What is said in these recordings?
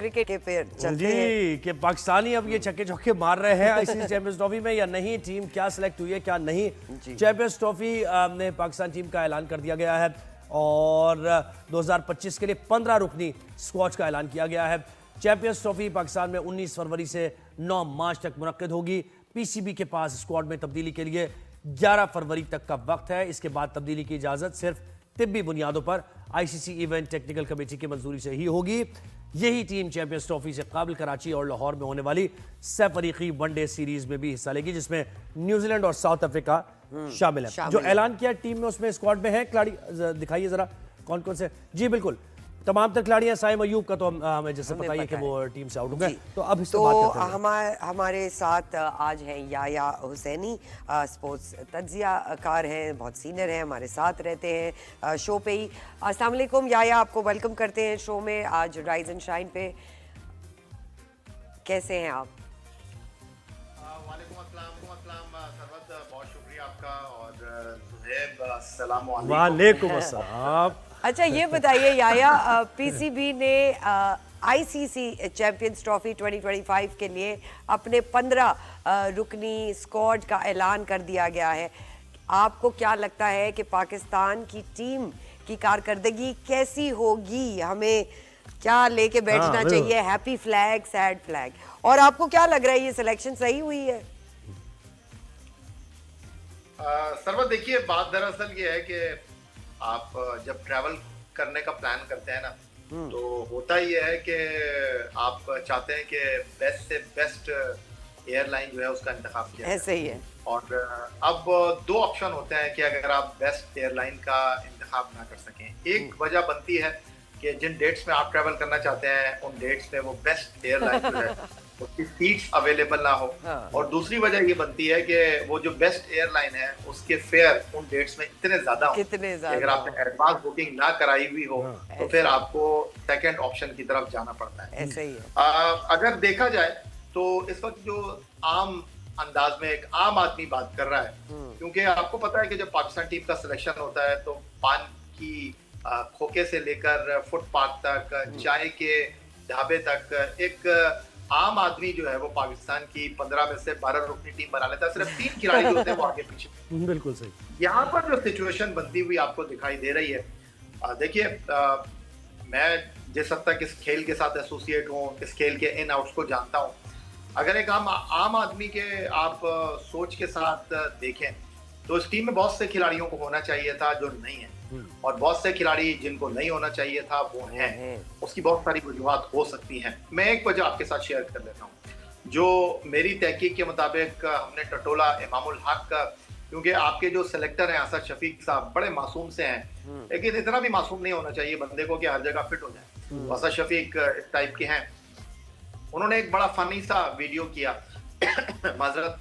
Cricket के पे चलते हैं जी कि पाकिस्तानी अब ये छक्के चौके मार रहे हैं आईसीसी चैंपियंस ट्रॉफी में या नहीं, टीम क्या सिलेक्ट हुई है क्या नहीं। चैंपियंस ट्रॉफी में पाकिस्तान टीम का ऐलान कर दिया गया है और 2025 के लिए 15 रुकनी स्क्वाड का ऐलान किया गया है। चैंपियंस ट्रॉफी पाकिस्तान में 19 फरवरी से 9 मार्च तक मुनक्किद होगी। पीसीबी के पास स्क्वाड में तब्दीली के लिए 11 फरवरी तक का वक्त है। इसके बाद तब्दीली की इजाजत सिर्फ तिब्बी बुनियादों पर आईसीसी इवेंट टेक्निकल कमेटी की मंजूरी से ही होगी। यही टीम चैंपियंस ट्रॉफी से काबिल कराची और लाहौर में होने वाली सैफरीकी वनडे सीरीज में भी हिस्सा लेगी, जिसमें न्यूजीलैंड और साउथ अफ्रीका शामिल है। जो ऐलान किया टीम में उसमें स्क्वाड में है खिलाड़ी, दिखाइए जरा कौन कौन से। जी बिल्कुल, तमाम तक खिलाड़ी हैं। साइम अयूब का तो हमें जैसे पता है कि वो टीम से आउट हो गए, तो अब इससे बात करते हैं। हमारे साथ आज हैं याया हुसैनी, स्पोर्ट्स तज्जियाकार हैं, बहुत सीनियर हैं, हमारे साथ रहते हैं शो पे ही। अस्सलाम वालेकुम याया, आपको वेलकम करते हैं शो में आज राइज एंड शाइन पे। कैसे हैं आप? वालेकुम अस्सलाम सरवत, बहुत शुक्रिया आपका। और सुहैब अस्सलाम वालेकुम। वालेकुम अस्सलाम। अच्छा ये बताइए याया, पीसीबी ने आईसीसी चैंपियंस ट्रॉफी 2025 के लिए अपने 15 रुकनी स्क्वाड का ऐलान कर दिया गया है। आपको क्या लगता है कि पाकिस्तान की टीम की कारकर्दगी कैसी होगी? हमें क्या लेके बैठना चाहिए? Happy flag, sad flag? और आपको क्या लग रहा है, ये सिलेक्शन सही हुई है? सरवत देखिए, बात दरअसल ये है कि आप जब ट्रैवल करने का प्लान करते हैं ना, तो होता ये है कि आप चाहते हैं कि बेस्ट से बेस्ट एयरलाइन जो है उसका इंतखाब किया ऐसे ही है। और अब दो ऑप्शन होते हैं कि अगर आप बेस्ट एयरलाइन का इंतखाब ना कर सकें, एक वजह बनती है कि जिन डेट्स में आप ट्रैवल करना चाहते हैं उन डेट्स में वो बेस्ट एयरलाइन जो है उसकी सीट्स अवेलेबल ना हो। और दूसरी वजह ये बनती है कि वो जो बेस्ट एयरलाइन है उसके फेयर उन डेट्स में इतने ज्यादा हो कि अगर आपने एडवांस बुकिंग ना कराई हुई हो तो फिर आपको सेकंड ऑप्शन की तरफ जाना पड़ता है। ऐसे ही है। अगर देखा जाए तो इस वक्त जो आम अंदाज में एक आम आदमी बात कर रहा है, क्योंकि आपको पता है कि जब पाकिस्तान टीम का सिलेक्शन होता है तो पान की खोखे से लेकर फुटपाथ तक, चाय के ढाबे तक, एक आम आदमी जो है वो पाकिस्तान की 15 में से 12 रुकनी टीम बना लेता है। सिर्फ 3 खिलाड़ी होते हैं वो आगे पीछे। बिल्कुल सही। यहाँ पर जो सिचुएशन बनती हुई आपको दिखाई दे रही है, देखिए मैं जिस हद तक इस खेल के साथ एसोसिएट हूँ, इस खेल के इन आउट्स को जानता हूँ, अगर एक आम आदमी के आप सोच के साथ देखें तो इस टीम में बहुत से खिलाड़ियों को होना चाहिए था जो नहीं है, और बहुत से खिलाड़ी जिनको नहीं होना चाहिए था वो हैं। उसकी बहुत सारी वजूहात हो सकती हैं। मैं एक वजह आपके साथ शेयर कर लेता हूँ। जो मेरी तहकीक के मुताबिक हमने टटोला इमामुल हक का, क्योंकि आपके जो सिलेक्टर हैं असद शफीक साहब बड़े मासूम से हैं, लेकिन इतना भी मासूम नहीं होना चाहिए बंदे को कि हर जगह फिट हो जाए। असद शफीक इस टाइप के हैं। उन्होंने एक बड़ा फनी सा वीडियो किया माजरत,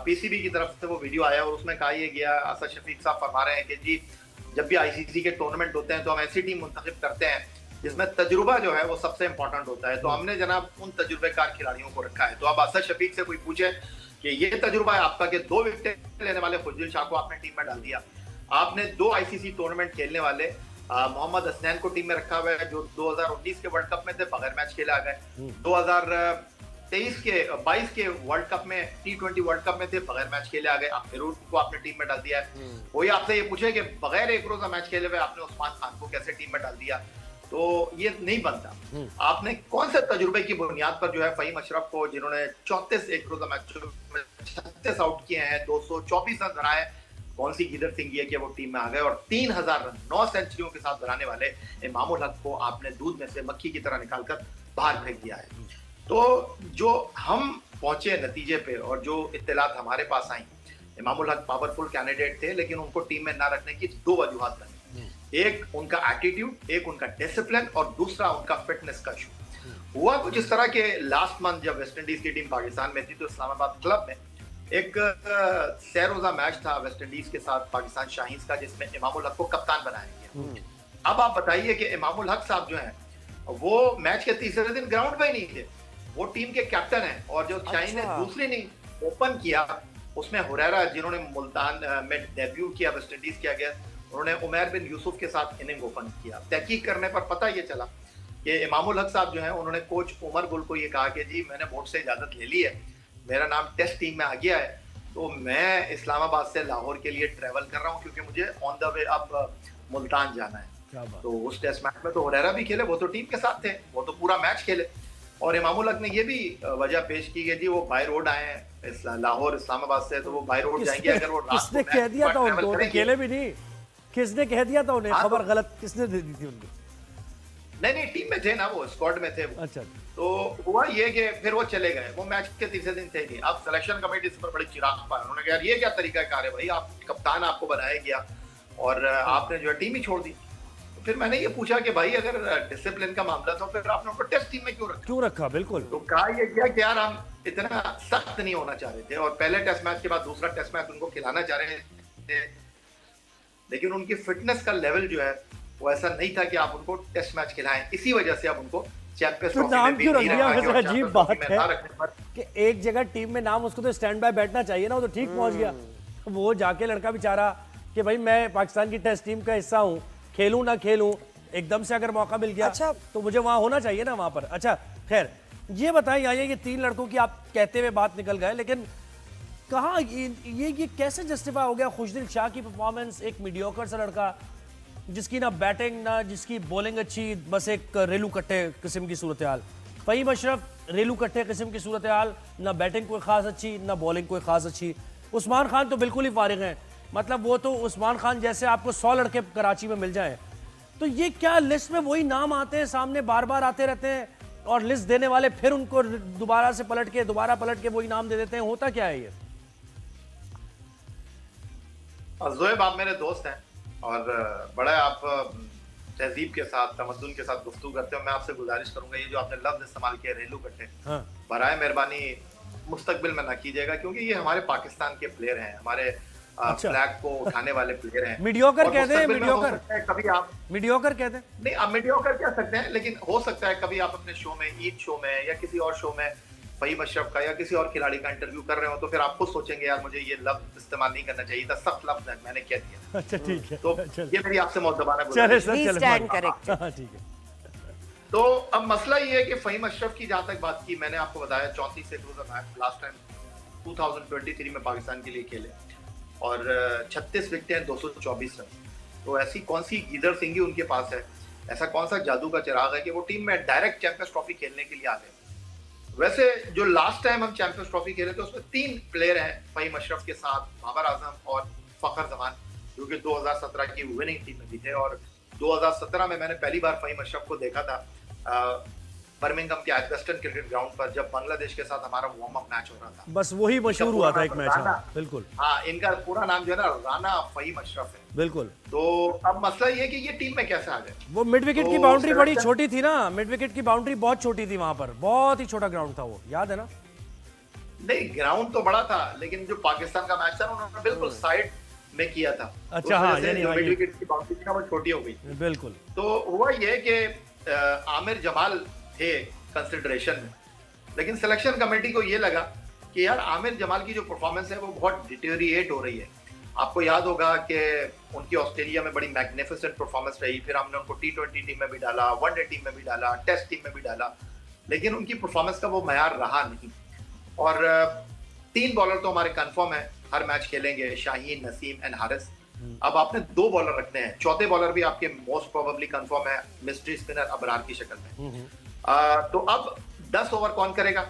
पीसीबी की तरफ से वो वीडियो आया और उसमें कहा यह गया, असद शफीक साहब फरमा रहे हैं कि जी जब भी आईसीसी के टूर्नामेंट होते हैं तो हम ऐसी टीम मुंतखब करते हैं जिसमें तजुर्बा जो है वो सबसे इंपॉर्टेंट होता है। तो हमने जनाब उन तजुर्बेकार खिलाड़ियों को रखा है। तो अब असद शफीक से कोई पूछे कि ये तजुर्बा है आपका कि 2 विकेट लेने वाले खुजदिल शाह को आपने टीम में डाल दिया, आपने 2 आईसीसी टूर्नामेंट खेलने वाले मोहम्मद हसनैन को टीम में रखा हुआ है जो 2019 के वर्ल्ड कप में थे, बगैर मैच खेले आ गए। 22 के वर्ल्ड कप में, T20 वर्ल्ड कप में थे, बगैर मैच खेले आ गए। आप फिर को आपने टीम में डाल दिया है। कोई आपसे ये पूछे कि बगैर एक रोजा मैच खेले हुए आपने उस्मान खान को कैसे टीम में डाल दिया, तो ये नहीं बनता। आपने कौन से तजुर्बे की बुनियाद पर जो है फहीम अशरफ को, जिन्होंने 34 एक रोजा मैचों में 36 आउट किए हैं, 224 रन बनाए, कौन सी गिदर सिंह है कि वो टीम में आ गए, और 3000 रन 9 सेंचुरियों के साथ बनाने वाले इमामुल हक को आपने दूध में से मक्खी की तरह निकालकर बाहर फेंक दिया है। तो जो हम पहुंचे नतीजे पे और जो इत्तलात हमारे पास आई, इमामुल हक पावरफुल कैंडिडेट थे, लेकिन उनको टीम में ना रखने की 2 वजूहात बनी। एक उनका एटीट्यूड, एक उनका डिसिप्लिन, और दूसरा उनका फिटनेस का इशू। हुआ कुछ इस तरह के लास्ट मंथ जब वेस्ट इंडीज की टीम पाकिस्तान में थी तो इस्लामाबाद क्लब में एक सैरोजा मैच था वेस्ट इंडीज के साथ पाकिस्तान शाहीन्स का, जिसमें इमामुल हक को कप्तान बनाया गया। अब आप बताइए कि इमामुल हक साहब जो हैं वो मैच के तीसरे दिन ग्राउंड पे ही नहीं थे, वो टीम के कैप्टन हैं। और जो शाहीन ने दूसरी इनिंग ओपन किया उसमें हुरैरा, जिन्होंने मुल्तान में डेब्यू किया वेस्ट इंडीज के अगेंस्ट, उन्होंने उमैर बिन यूसुफ के साथ इनिंग ओपन किया। तहकीक करने पर पता ये चला कि इमामुल हक साहब जो हैं उन्होंने कोच उमर गुल को ये कहा कि जी मैंने बोर्ड से इजाजत ले ली है, मेरा नाम टेस्ट टीम में आ गया है, तो मैं इस्लामाबाद से लाहौर के लिए ट्रेवल कर रहा हूँ क्योंकि मुझे ऑन द वे अब मुल्तान जाना है। तो उस टेस्ट मैच में तो हुरैरा भी खेले, वो तो टीम के साथ थे, वो तो पूरा मैच खेले। और इमामुल हक ने ये भी वजह पेश की कि जी वो बाय रोड आए हैं लाहौर इस्लामाबाद से, तो वो बाय रोड जाएंगे। अगर वो रात किसने कह दिया था उनको, खेले भी नहीं, किसने कह दिया था उन्हें, खबर गलत किसने दे दी थी उनको? नहीं टीम में थे ना, वो स्क्वाड में थे वो। अच्छा। तो हुआ ये कि फिर वो चले गए, वो मैच के तीसरे दिन थे नहीं। अब सिलेक्शन कमेटी इस पर बड़ी चिराग पाया, उन्होंने कहा यार ये क्या तरीका कार है भाई, आप कप्तान आपको बनाया गया और आपने जो है टीम ही छोड़ दी। तो फिर मैंने ये पूछा कि भाई अगर डिसिप्लिन का मामला था फिर आपने उनको टेस्ट टीम में क्यों रखा? बिल्कुल। तो कहा ये किया कि यार हम इतना सख्त नहीं होना चाह रहे थे और पहले टेस्ट मैच के बाद दूसरा टेस्ट मैच उनको खिलाना चाह रहे थे, लेकिन उनकी फिटनेस का लेवल जो है वो ऐसा नहीं था कि आप उनको टेस्ट मैच खिलाएं, इसी वजह से अब उनको चैंपियंस ट्रॉफी में भी नहीं रखा गया। अजीब बात है कि एक जगह टीम में नाम, उसको तो स्टैंड बाय बैठना चाहिए ना, वो तो ठीक पहुंच गया। वो जाके लड़का बेचारा कि भाई मैं पाकिस्तान की टेस्ट टीम का हिस्सा हूँ, खेलूं ना खेलूं, एकदम से अगर मौका मिल गया अच्छा, तो मुझे वहां होना चाहिए ना वहां पर। अच्छा खैर, ये बताएं यार, ये 3 लड़कों की आप कहते हुए बात निकल गए, लेकिन कहाँ ये कैसे जस्टिफाई हो गया खुशदिल शाह की परफॉर्मेंस, एक मीडियोकर सा लड़का जिसकी ना बैटिंग ना जिसकी बॉलिंग अच्छी, बस एक रेलू कट्टे किस्म की सूरत हाल। फ़हीम अशरफ रेलू कट्टे किस्म की सूरत हाल, ना बैटिंग कोई खास अच्छी ना बॉलिंग कोई खास अच्छी। उस्मान खान तो बिल्कुल ही फारिग हैं, मतलब वो तो उस्मान खान जैसे आपको 100 लड़के कराची में मिल जाएं। तो ये क्या लिस्ट में वही नाम आते हैं सामने, बार बार आते रहते हैं और लिस्ट देने वाले फिर उनको दोबारा पलट के वही नाम दे देते हैं, होता क्या है ये? ज़ोएब आप मेरे दोस्त हैं और बड़ा आप तहजीब के साथ तमद्दुन के साथ गुफ्तगू करते हो। मैं आपसे गुजारिश करूंगा ये जो आपने लफ्ज इस्तेमाल किया रेलू कट्टे, बराए मेहरबानी मुस्तकबिल में ना कीजिएगा, क्योंकि ये हमारे पाकिस्तान के प्लेयर हैं, हमारे फ्लैग को उठाने वाले प्लेयर हैं। मीडियोकर कहते हैं, कभी आप मीडियोकर कहते हैं, नहीं आप मीडियोकर कह सकते हैं, लेकिन हो सकता है कभी आप अपने शो में, ईद शो में या किसी और शो में फ़हीम अशरफ का या किसी और खिलाड़ी का इंटरव्यू कर रहे हो तो फिर आप खुद सोचेंगे यार मुझे ये लफ्ज इस्तेमाल नहीं करना चाहिए था, सख्त लफ्ज है, मैंने कह दिया। अच्छा ठीक है, तो ये मेरी आपसे मुअद्दबाना गुजारिश है। ठीक है। तो अब मसला ये है कि फ़हीम अशरफ की जहां तक बात की, मैंने आपको बताया 34 से क्लोजर मैच लास्ट टाइम 2023 में पाकिस्तान के लिए खेले और 36 विकेटें 224 रन। तो ऐसी कौन सी गीदर सिंगी उनके पास है, ऐसा कौन सा जादू का चिराग है कि वो टीम में डायरेक्ट चैंपियंस ट्रॉफी खेलने के लिए आ गए। वैसे जो लास्ट टाइम हम चैंपियंस ट्रॉफी खेले थे उसमें 3 प्लेयर हैं फ़हीम अशरफ के साथ, बाबर आजम और फखर जमान, जो कि 2017 की विनिंग टीम में भी थे। और 2017 में मैंने पहली बार फ़हीम अशरफ को देखा था बर्मिंघम के एजबस्टन क्रिकेट ग्राउंड पर, जब बांग्लादेश के साथ हमारा वार्म अप मैच हो रहा था। बस वही मशहूर हुआ था एक मैच। बिल्कुल हाँ, इनका पूरा नाम जो है ना राना फ़हीम अशरफ है। बिल्कुल। तो अब मसला ये है कि ये टीम में कैसे आ गए। वो मिड विकेट की बाउंड्री बड़ी छोटी थी ना, मिड विकेट की बाउंड्री बहुत छोटी थी वहां पर, बहुत ही छोटा ग्राउंड था वो, याद है ना? नहीं ग्राउंड तो बड़ा था, लेकिन जो पाकिस्तान का मैच था उन्होंने बिल्कुल साइड में किया था। अच्छा हाँ, यानी मिड विकेट की बाउंड्री थी ना वो छोटी हो गई। बिल्कुल। तो हुआ ये कि आमिर जमाल थे कंसिडरेशन में, लेकिन सिलेक्शन कमेटी को ये लगा कि यार आमिर जमाल की जो परफॉर्मेंस है वो बहुत डिटेरिएट हो रही है। आपको याद होगा कि उनकी ऑस्ट्रेलिया में बड़ी मैग्निफिसेंट परफॉर्मेंस रही, फिर हमने उनको T20 टीम में भी डाला, वनडे टीम में भी डाला, टेस्ट टीम में भी डाला, लेकिन उनकी परफॉर्मेंस का वो मयार रहा नहीं। और 3 बॉलर तो हमारे कंफर्म है, हर मैच खेलेंगे, शाहीन, नसीम एंड हारिस। अब आपने 2 बॉलर रखने हैं, चौथे बॉलर भी आपके मोस्ट प्रोबेबली कंफर्म है, मिस्ट्री स्पिनर अबरार की शक्ल में। तो अब 10 ओवर कौन करेगा?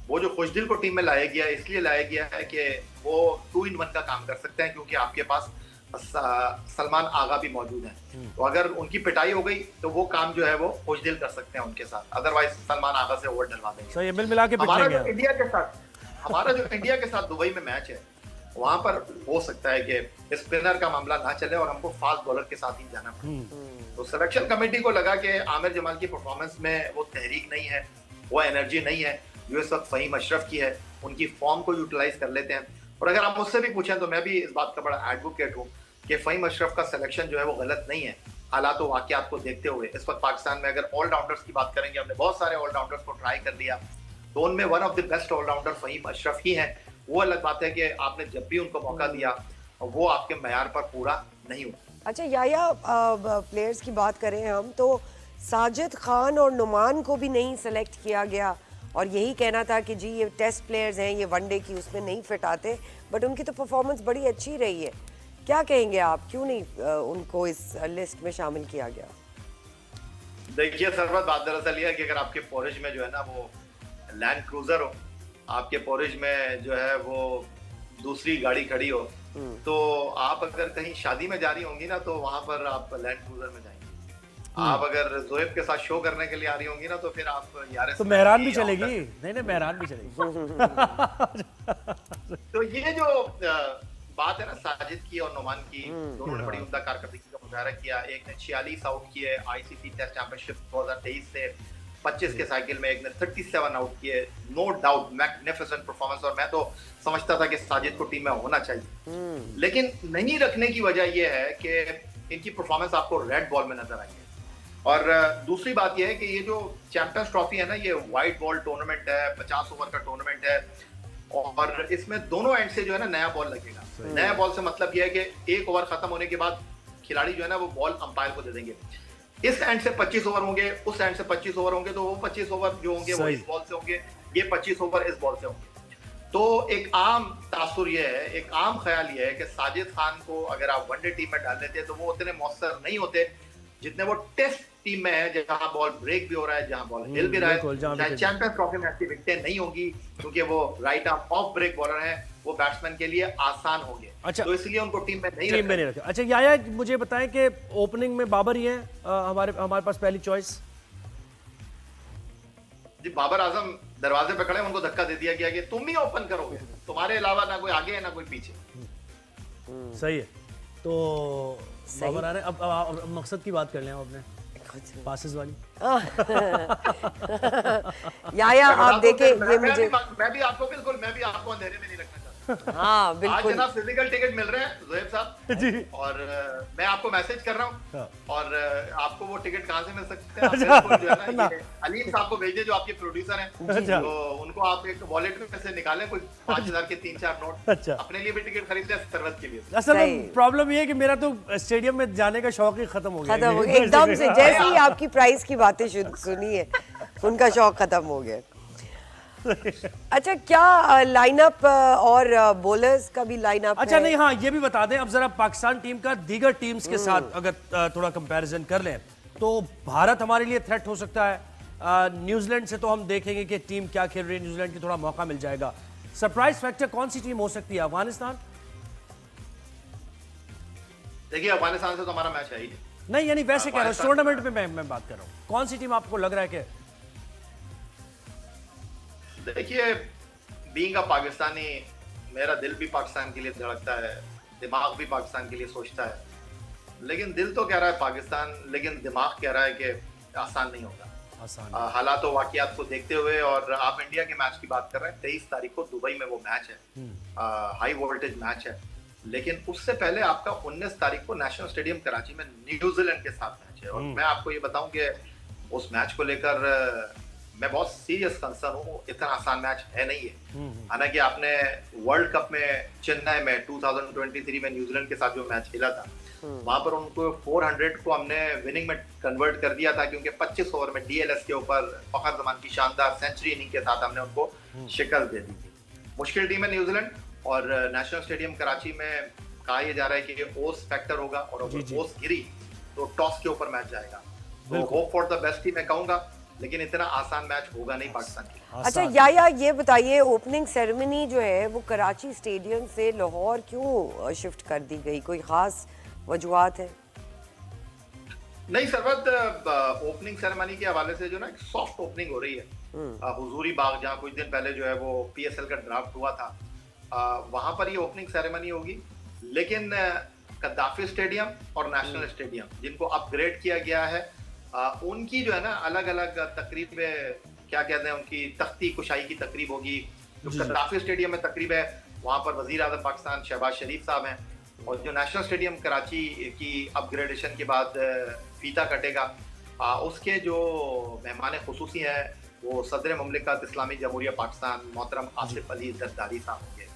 वो जो खुशदिल को टीम में लाया गया है, इसलिए लाया गया है कि वो 2 in 1 का काम कर सकते हैं, क्योंकि आपके पास सलमान आगा भी मौजूद है। तो अगर उनकी पिटाई हो गई तो वो काम जो है वो खुशदिल कर सकते हैं उनके साथ, अदरवाइज सलमान आगा से ओवर डलवा देंगे। सही, मिल मिला के हमारा जो इंडिया के साथ दुबई में मैच है, वहां पर हो सकता है कि स्पिनर का मामला ना चले और हमको फास्ट बॉलर के साथ ही जाना पड़े। तो सिलेक्शन कमेटी को लगा कि आमिर जमाल की परफॉर्मेंस में वो तहरीक नहीं है, वो एनर्जी नहीं है जो इस वक्त फ़हीम अशरफ की है, उनकी फॉर्म को यूटिलाइज कर लेते हैं। और अगर आप मुझसे भी पूछें तो मैं भी इस बात का बड़ा एडवोकेट हूँ कि फ़हीम अशरफ का सिलेक्शन जो है वो गलत नहीं है। हालात व वाक़ियात को देखते हुए इस वक्त पाकिस्तान में अगर ऑलराउंडर्स की बात करेंगे, हमने बहुत सारे ऑलराउंडर्स को ट्राई कर लिया, तो उनमें one of the best allrounder Faheem Ashraf ही हैं। वो अलग बात है कि आपने जब भी उनको मौका दिया वो आपके मयार पर पूरा नहीं हुआ। अच्छा याया, प्लेयर्स की बात करें हम तो साजिद खान और नुमान को भी नहीं सेलेक्ट किया गया और यही कहना था कि जी ये टेस्ट प्लेयर्स हैं, ये वनडे की उसमें नहीं फिट आते, बट उनकी तो परफॉर्मेंस बड़ी अच्छी रही है। क्या कहेंगे आप, क्यों नहीं उनको इस लिस्ट में शामिल किया गया? देखिए सरवत, बात दरअसल ये है कि अगर आपके पोरिज में जो है ना वो लैंड क्रूजर हो, आपके पोरिज में जो है वो दूसरी गाड़ी खड़ी हो, तो आप अगर कहीं शादी में जा रही होंगी ना तो वहां पर आप लैंड क्रूजर में जाएंगी। आप अगर जोएब के साथ शो करने के लिए आ रही होंगी ना तो फिर आप यार तो मेहरान भी चलेगी। नहीं, मेहरान भी चलेगी। तो ये जो बात है ना साजिद की और नुमान की, दोनों ने बड़ी उम्दा कारकर्दगी का मुजाहरा किया। एक ने 46 आउट किए आईसीसी टेस्ट चैंपियनशिप 2023 से, 25 के साइकिल में एक ने 37 आउट किए। नो डाउट मैग्निफिसेंट परफॉर्मेंस, और मैं तो समझता था कि साजिद को टीम में होना चाहिए, लेकिन नहीं रखने की वजह यह है कि इनकी परफॉर्मेंस आपको रेड बॉल में नजर आई है। और दूसरी बात यह है कि ये जो चैंपियंस ट्रॉफी है ना, ये वाइट बॉल टूर्नामेंट है, 50 ओवर का टूर्नामेंट है, और इसमें दोनों एंड से जो है ना नया बॉल लगेगा। नया बॉल से मतलब यह है कि एक ओवर खत्म होने के बाद खिलाड़ी जो है ना वो बॉल अंपायर को दे देंगे। इस एंड से 25 ओवर होंगे, उस एंड से 25 ओवर होंगे, तो वो 25 ओवर जो होंगे वो इस बॉल से होंगे, ये 25 ओवर इस बॉल से होंगे। तो एक आम तासुर ये है, एक आम ख्याल ये है कि साजिद खान को अगर आप वनडे टीम में डाल लेते हैं तो वो उतने मौसर नहीं होते जितने वो टेस्ट टीम में है, जहां बॉल ब्रेक भी हो रहा है, जहां बॉल हिल भी रहा है। चाहे चैंपियंस ट्रॉफी में ऐसी विकेटें नहीं होंगी क्योंकि वो right arm off break bowler हैं, वो बैट्समैन के लिए आसान होंगे। अच्छा, तो इसलिए उनको टीम में नहीं रखा। अच्छा याया, मुझे बताएं कि ओपनिंग में बाबर ही है हमारे पास पहली चॉइस। जी, बाबर आजम दरवाजे पे खड़े, उनको धक्का दे दिया गया कि तुम ही ओपन करोगे, तुम्हारे अलावा ना कोई आगे है ना कोई पीछे। सही है, तो बाबर आ रहे हैं। अब मकसद की बात कर लें अपने पासेस वाली। याया आप देखें, ये मुझे मैं भी आपको अंधेरे में नहीं रखना चाहता। हाँ बिल्कुल। आज जनाब फिजिकल टिकट मिल रहे हैं जोएब साहब जी, और मैं आपको मैसेज कर रहा हूँ, और आपको वो टिकट कहाँ से मिल सकते हैं? आप जो है ना अलीम साहब को भेजिए जो आपके प्रोड्यूसर हैं, तो उनको आप एक वॉलेट में से निकालें कुछ 5,000 के 3-4 नोट। अच्छा, अपने लिए भी टिकट खरीद लें, सरवत के लिए। असल में प्रॉब्लम ये है कि मेरा तो स्टेडियम में जाने का शौक ही खत्म हो गया एकदम से। जैसे ही आपकी प्राइस की बातें सुनी है, उनका शौक खत्म हो गया। अच्छा, क्या लाइनअप और बॉलर्स का भी लाइनअप? अच्छा नहीं, हाँ ये भी बता दें, अब जरा पाकिस्तान टीम का दीगर टीम्स के साथ अगर थोड़ा कंपैरिजन कर लें तो भारत हमारे लिए थ्रेट हो सकता है। न्यूजीलैंड से तो हम देखेंगे कि टीम क्या खेल रही है, न्यूजीलैंड की थोड़ा मौका मिल जाएगा। सरप्राइज फैक्टर कौन सी टीम हो सकती है? अफगानिस्तान? देखिए, अफगानिस्तान से तो हमारा मैच है ही नहीं, यानी वैसे कह रहा हूँ, टूर्नामेंट में मैं बात कर रहा हूँ। कौन सी टीम आपको लग रहा है कि? देखिए, बीइंग अ पाकिस्तानी, मेरा दिल भी पाकिस्तान के लिए धड़कता है, दिमाग भी पाकिस्तान के लिए सोचता है, लेकिन दिल तो कह रहा है पाकिस्तान, लेकिन दिमाग कह रहा है कि आसान नहीं होगा। हालात और वाकयात को देखते हुए, और आप इंडिया के मैच की बात कर रहे हैं, 23 तारीख को दुबई में वो मैच है, हाई वोल्टेज मैच है, लेकिन उससे पहले आपका 19 तारीख को नेशनल स्टेडियम कराची में न्यूजीलैंड के साथ मैच है। और मैं आपको ये बताऊं कि उस मैच को लेकर मैं बहुत सीरियस कंसर्न हूँ। इतना आसान मैच है नहीं है। हालांकि आपने वर्ल्ड कप में चेन्नई में 2023 में न्यूजीलैंड के साथ जो मैच खेला था, वहां पर उनको 400 को हमने विनिंग में कन्वर्ट कर दिया था, क्योंकि 25 ओवर में डीएलएस के ऊपर फखर जमान की शानदार सेंचुरी इनिंग के साथ हमने उनको शिकस्त दे दी थी। मुश्किल टीम है न्यूजीलैंड, और नेशनल स्टेडियम कराची में कहा यह जा रहा है कि ओस फैक्टर होगा, और अगर ओस गिरी तो टॉस के ऊपर मैच जाएगा। तो होप फॉर द बेस्ट ही मैं कहूंगा, लेकिन इतना आसान मैच होगा नहीं पाकिस्तान के लिए। अच्छा याया, ये बताइए, ओपनिंग सेरेमनी जो है वो कराची स्टेडियम से लाहौर क्यों शिफ्ट कर दी गई? कोई खास वजूहात है? नहीं सरवत, ओपनिंग सेरेमनी के हवाले से जो ना एक सॉफ्ट ओपनिंग हो रही है हुजूरी बाग, जहाँ कुछ दिन पहले जो है वो पीएसएल का ड्राफ्ट हुआ था, वहां पर ये ओपनिंग सेरेमनी होगी। लेकिन कद्दाफी स्टेडियम और नेशनल स्टेडियम, जिनको अपग्रेड किया गया है, उनकी जो है ना अलग अलग तकरीब, क्या कहते हैं, उनकी तख्ती कुशाई की तकरीब होगी। जो कद्दाफी स्टेडियम में तकरीब है, वहां पर वजीर आज़म पाकिस्तान शहबाज शरीफ साहब हैं, और जो नेशनल स्टेडियम कराची की अपग्रेडेशन के बाद फीता कटेगा, उसके जो मेहमान खुसूसी हैं वो सदर मुमलिकत इस्लामी जमहूरिया पाकिस्तान मोहतरम आसिफ अली जरदारी साहब होंगे।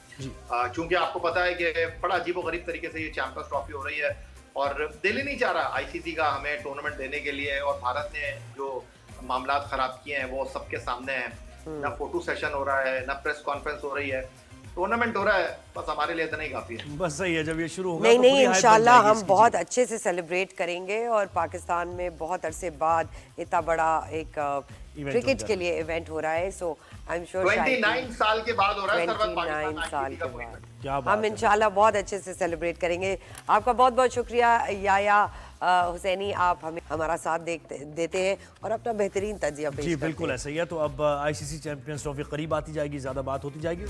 चूंकि आपको पता है कि बड़ा अजीब व गरीब तरीके से ये चैंपियंस ट्रॉफी हो रही है, और दिल ही नहीं चाह रहा आईसीसी का हमें टूर्नामेंट देने के लिए, और भारत ने जो मामला खराब किए हैं वो सबके सामने हैं। ना फोटो सेशन हो रहा है, ना प्रेस कॉन्फ्रेंस हो रही है, टूर्नामेंट हो रहा है, बस हमारे लिए इतना ही काफी है। बस सही है, जब ये शुरू होगा नहीं तो नहीं, पूरी hype बन इंशाल्लाह जाएगी हम इसकी। बहुत अच्छे से सेलिब्रेट करेंगे और पाकिस्तान में बहुत अरसे बाद इतना बड़ा एक क्रिकेट होगा। के लिए इवेंट हो रहा है। सो आई एम श्योर 29 साल के बाद हो रहा है सर्वत 29 साल पाकिस्तान के ICC का बाद क्या बात हम है। इंशाल्लाह बहुत अच्छे से सेलिब्रेट करेंगे। आपका बहुत बहुत शुक्रिया याया हुसैनी, आप हमें हमारा साथ देते हैं और अपना बेहतरीन तजिया पेश जी करते बिल्कुल हैं। ऐसा ही है। तो अब आईसीसी चैंपियंस ट्रॉफी करीब आती जाएगी, ज्यादा बात होती जाएगी।